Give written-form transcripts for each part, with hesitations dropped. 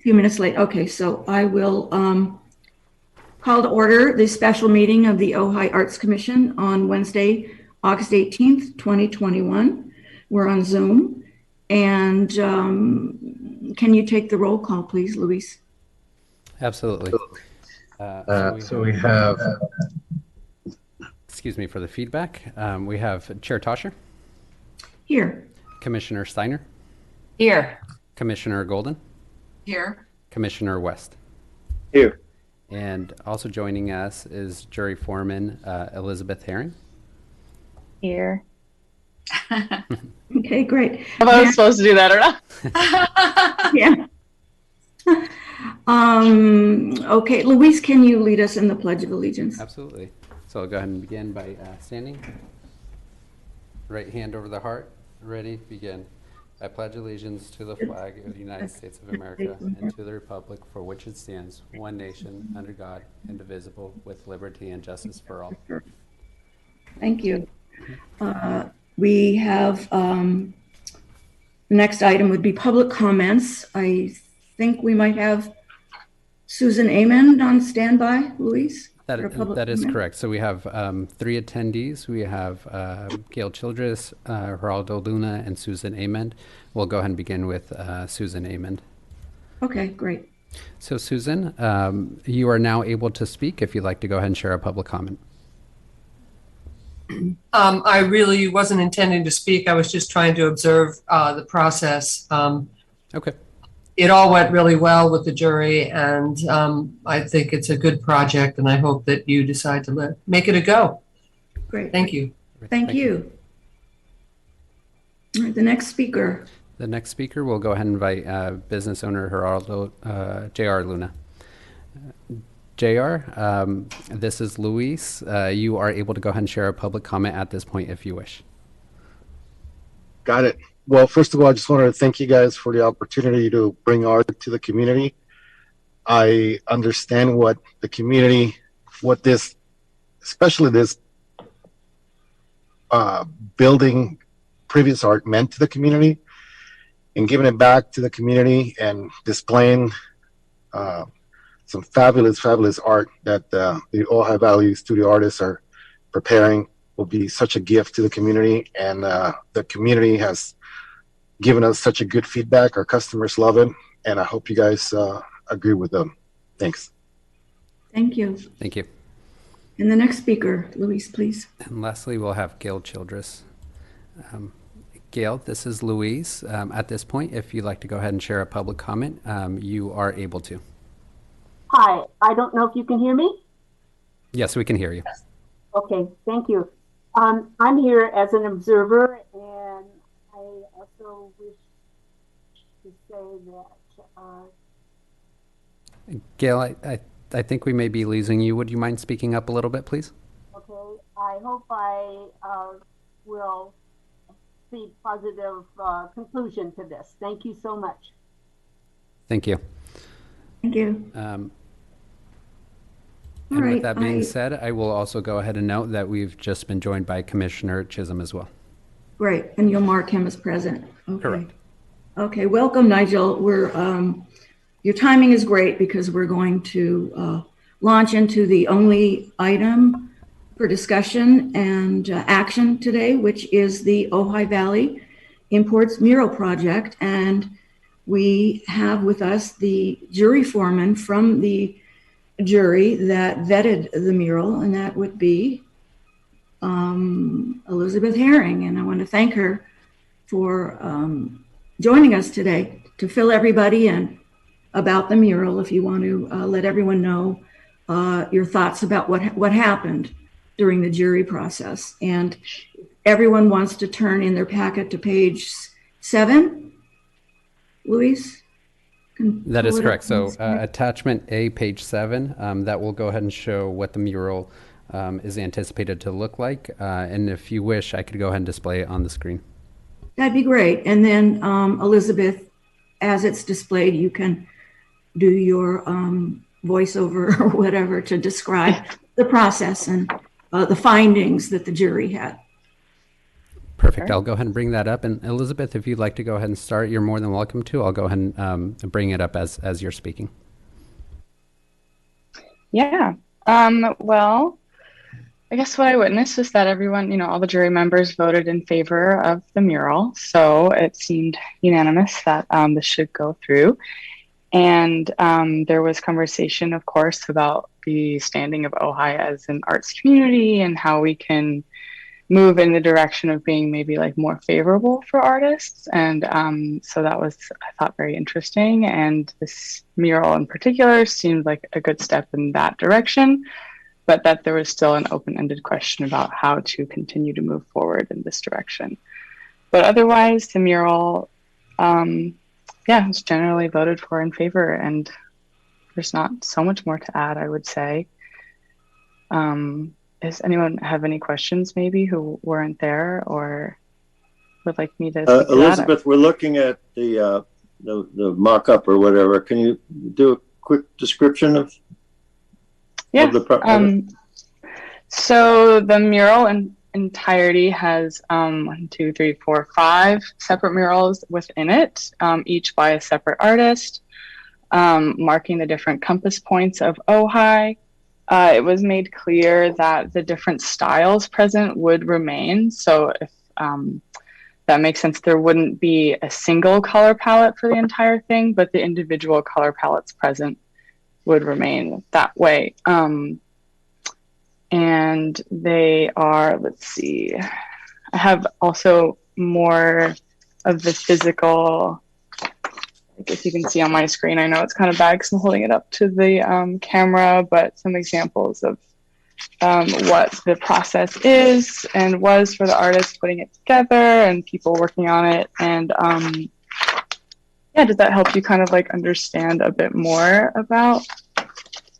few minutes late. Okay, so I will call to order the special meeting of the Ojai Arts Commission on Wednesday, August 18th, 2021. We're on Zoom. And can you take the roll call, please, Luis? Absolutely. So we have, excuse me for the feedback. We have Chair Toscher. Here. Commissioner Steiner. Here. Commissioner Golden. Here. Commissioner West. here. And also joining us is Jury Foreman Elizabeth Herring. Here. Okay, great. If I was supposed to do that or not. Yeah. Okay, Luis, can you lead us in the Pledge of Allegiance? Absolutely. So I'll go ahead and begin by standing. Right hand over the heart. Ready? Begin. I pledge allegiance to the flag of the United States of America and to the republic for which it stands, one nation, under God, indivisible, with liberty and justice for all. Thank you. We have, the next item would be public comments. I think we might have Susan Amond on standby, Luis? That is correct. So we have 3 attendees. We have Gail Childress, Geraldo Luna, and Susan Amond. We'll go ahead and begin with Susan Amond. Okay, great. So Susan, you are now able to speak if you'd like to go ahead and share a public comment. I really wasn't intending to speak. I was just trying to observe the process. Okay. It all went really well with the jury, and I think it's a good project, and I hope that you decide to make it a go. Great. Thank you. Thank you. All right, the next speaker. The next speaker, we'll go ahead and invite business owner Geraldo, J.R. Luna. J.R., this is Luis. You are able to go ahead and share a public comment at this point if you wish. Got it. Well, first of all, I just wanted to thank you guys for the opportunity to bring art to the community. I understand what the community, especially this building previous art meant to the community, and giving it back to the community and displaying some fabulous art that the Ojai Valley studio artists are preparing will be such a gift to the community. And the community has given us such a good feedback. Our customers love it, and I hope you guys agree with them. Thanks. Thank you. Thank you. And the next speaker, Luis, please. And lastly, we'll have Gail Childress. Gail, this is Luis. At this point, if you'd like to go ahead and share a public comment, you are able to. Hi, I don't know if you can hear me. Yes, we can hear you. Okay, thank you. I'm here as an observer, and I also wish to say that... Gail, I think we may be losing you. Would you mind speaking up a little bit, please? Okay, I hope I will see positive conclusion to this. Thank you so much. Thank you. Thank you. And with that being said, I will also go ahead and note that we've just been joined by Commissioner Chisholm as well. Great, and you'll mark him as present. Okay. Correct. Okay, welcome, Nigel. Your timing is great because we're going to launch into the only item for discussion and action today, which is the Ojai Valley Imports Mural Project. And we have with us the jury foreman from the jury that vetted the mural, and that would be Elizabeth Herring. And I want to thank her for joining us today to fill everybody in about the mural. If you want to let everyone know your thoughts about what happened during the jury process. And everyone wants to turn in their packet to page 7. Luis? That is correct. So attachment A, page 7, that will go ahead and show what the mural is anticipated to look like. And if you wish, I could go ahead and display it on the screen. That'd be great. And then Elizabeth, as it's displayed, you can do your voiceover or whatever to describe the process and the findings that the jury had. Perfect. I'll go ahead and bring that up. And Elizabeth, if you'd like to go ahead and start, you're more than welcome to. I'll go ahead and bring it up as you're speaking. Yeah. Well, I guess what I witnessed was that everyone, all the jury members voted in favor of the mural. So it seemed unanimous that this should go through. And there was conversation, of course, about the standing of Ojai as an arts community and how we can move in the direction of being maybe like more favorable for artists. And so that was, I thought, very interesting. And this mural in particular seemed like a good step in that direction, but that there was still an open-ended question about how to continue to move forward in this direction. But otherwise, the mural, was generally voted for in favor, and there's not so much more to add, I would say. Does anyone have any questions maybe who weren't there or would like me to speak to Elizabeth, that? we're looking at the mock-up or whatever. Can you do a quick description of the so the mural in entirety has 1, 2, 3, 4, 5 separate murals within it, each by a separate artist, marking the different compass points of Ojai. It was made clear that the different styles present would remain. So if that makes sense, there wouldn't be a single color palette for the entire thing, but the individual color palettes present would remain that way. And they are, let's see, I have also more of the physical, I guess you can see on my screen. I know it's kind of bad because I'm holding it up to the camera, but some examples of what the process is and was for the artist putting it together and people working on it. And did that help you kind of like understand a bit more about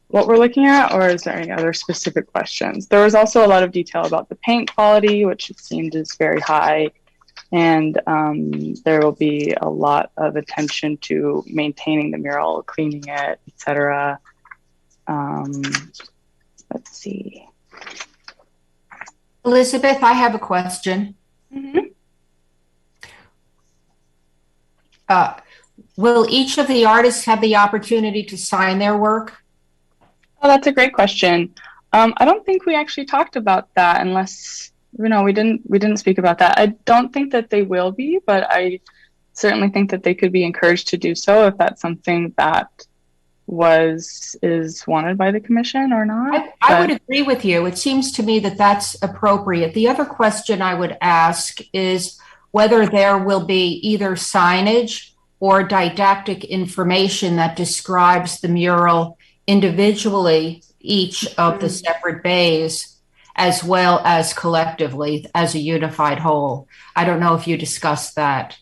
what we're looking at, or is there any other specific questions? There was also a lot of detail about the paint quality, which it seemed is very high. And there will be a lot of attention to maintaining the mural, cleaning it, etc. Let's see. Elizabeth, I have a question. Mm-hmm. Will each of the artists have the opportunity to sign their work? Oh, that's a great question. I don't think we actually talked about that unless, we didn't speak about that. I don't think that they will be, but I certainly think that they could be encouraged to do so if that's something that is wanted by the commission or not. I would agree with you. It seems to me that that's appropriate. The other question I would ask is whether there will be either signage or didactic information that describes the mural individually, each of the separate bays, as well as collectively as a unified whole. I don't know if you discussed that.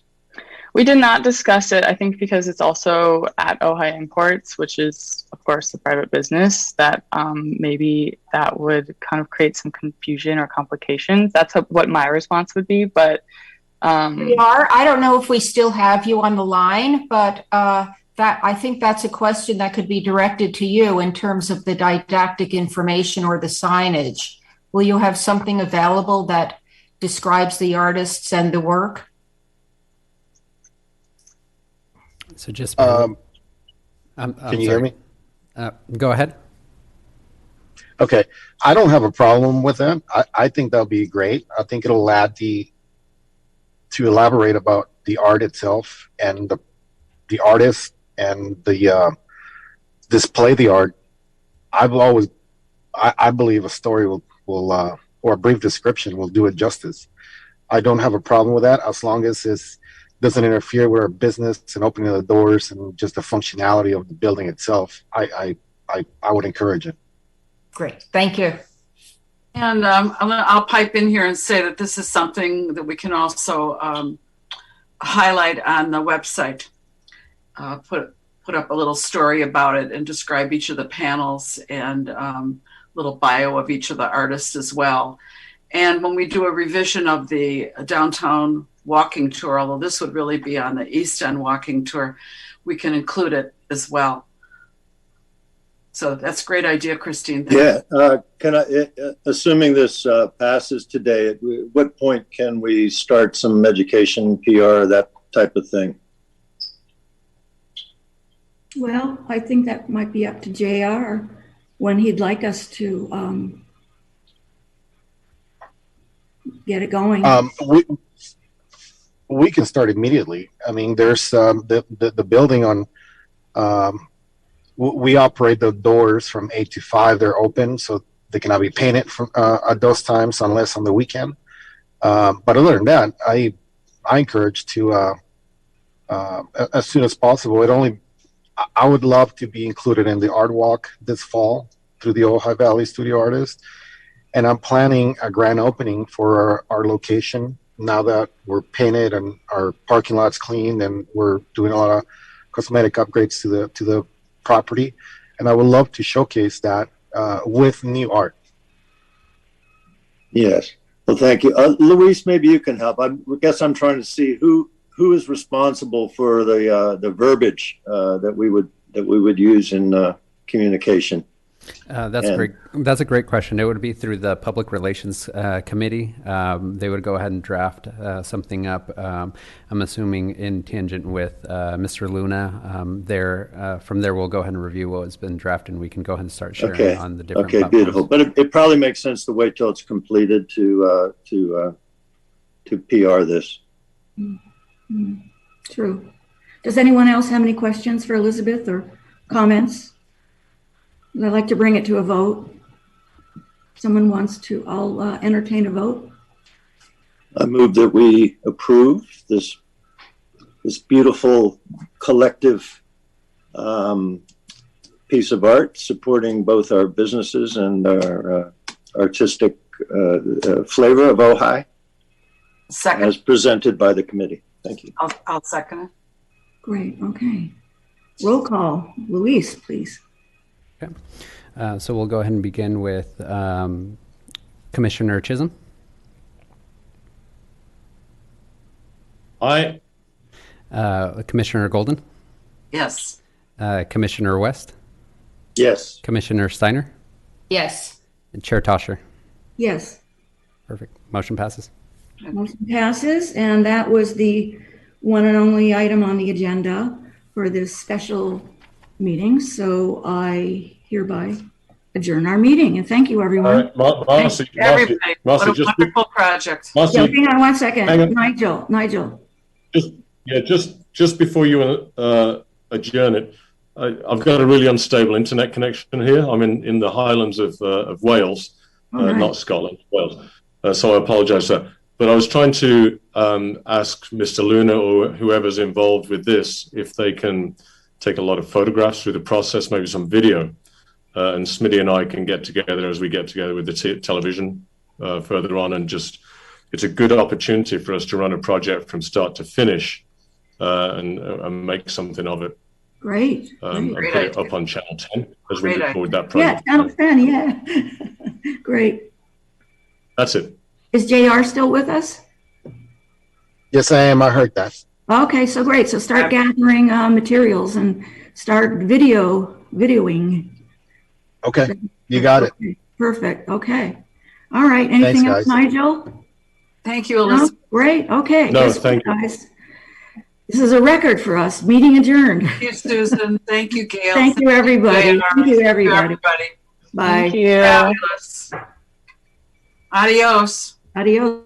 We did not discuss it, I think because it's also at Ojai Imports, which is, of course, a private business, that maybe that would kind of create some confusion or complications. That's what my response would be, but... We are. I don't know if we still have you on the line, but I think that's a question that could be directed to you in terms of the didactic information or the signage. Will you have something available that describes the artists and the work? So just can you hear me? Go ahead. Okay, I don't have a problem with that. I think that'll be great. I think it'll add to elaborate about the art itself and the artist and the display the art. I believe a story will or a brief description will do it justice. I don't have a problem with that as long as it doesn't interfere with our business and opening the doors and just the functionality of the building itself. I would encourage it. Great, thank you. And I'll pipe in here and say that this is something that we can also highlight on the website. Put up a little story about it and describe each of the panels and little bio of each of the artists as well. And when we do a revision of the downtown walking tour, although this would really be on the East End walking tour, we can include it as well. So that's a great idea, Christine. Yeah. Can I, assuming this passes today, at what point can we start some education, PR, that type of thing? Well, I think that might be up to JR when he'd like us to get it going. We can start immediately. I mean, there's the building on. We operate the doors from 8 to 5. They're open, so they cannot be painted from at those times unless on the weekend. But other than that, I encourage to as soon as possible. I would love to be included in the art walk this fall through the Ojai Valley Studio Artist, and I'm planning a grand opening for our location now that we're painted and our parking lot's cleaned and we're doing a lot of cosmetic upgrades to the property, and I would love to showcase that with new art. Yes. Well, thank you, Luis. Maybe you can help. I guess I'm trying to see who is responsible for the verbiage that we would use in communication. That's a great question. It would be through the Public Relations Committee. They would go ahead and draft something up. I'm assuming in tangent with Mr. Luna. From there, we'll go ahead and review what has been drafted, and we can go ahead and start sharing on the different platforms. Beautiful. But it probably makes sense to wait till it's completed to PR this. True. Does anyone else have any questions for Elizabeth or comments? I'd like to bring it to a vote. Someone wants to, I'll entertain a vote. I move that we approve this beautiful collective piece of art supporting both our businesses and our artistic flavor of Ojai. Second. As presented by the committee. Thank you. I'll second it. Great. Okay. Roll call. Luis, please. Okay. So we'll go ahead and begin with Commissioner Chisholm. Aye. Commissioner Golden. Yes. Commissioner West. Yes. Commissioner Steiner. Yes. And Chair Toscher. Yes. Perfect. Motion passes. Motion passes, and that was the one and only item on the agenda for this special meeting. So I hereby adjourn our meeting, and thank you, everyone. Marcy, everybody. What a just wonderful project. Marcy, hang on 1 second. Hang on. Nigel. Just before you adjourn it, I've got a really unstable internet connection here. I'm in the Highlands of Wales, Right. not Scotland, Wales. So I apologise, sir. But I was trying to ask Mr. Luna or whoever's involved with this if they can take a lot of photographs through the process, maybe some video, and Smitty and I can get together as we get together with the television further on, and it's a good opportunity for us to run a project from start to finish and make something of it. Great. And put it up on Channel 10 as we record that project. Yeah, Channel 10, yeah. Great. That's it. Is JR still with us? Yes, I am. I heard that. Okay, so great. So start gathering materials and start videoing. Okay, you got it. Perfect. Okay. All right. Anything else, Nigel? Thank you, Elizabeth. No? Great. Okay. No, thank you. Guys. This is a record for us. Meeting adjourned. Thank you, Susan. Thank you, Gail. Thank you, everybody. Thank you, everybody. Bye. Thank you. Fabulous. Adios. Adios.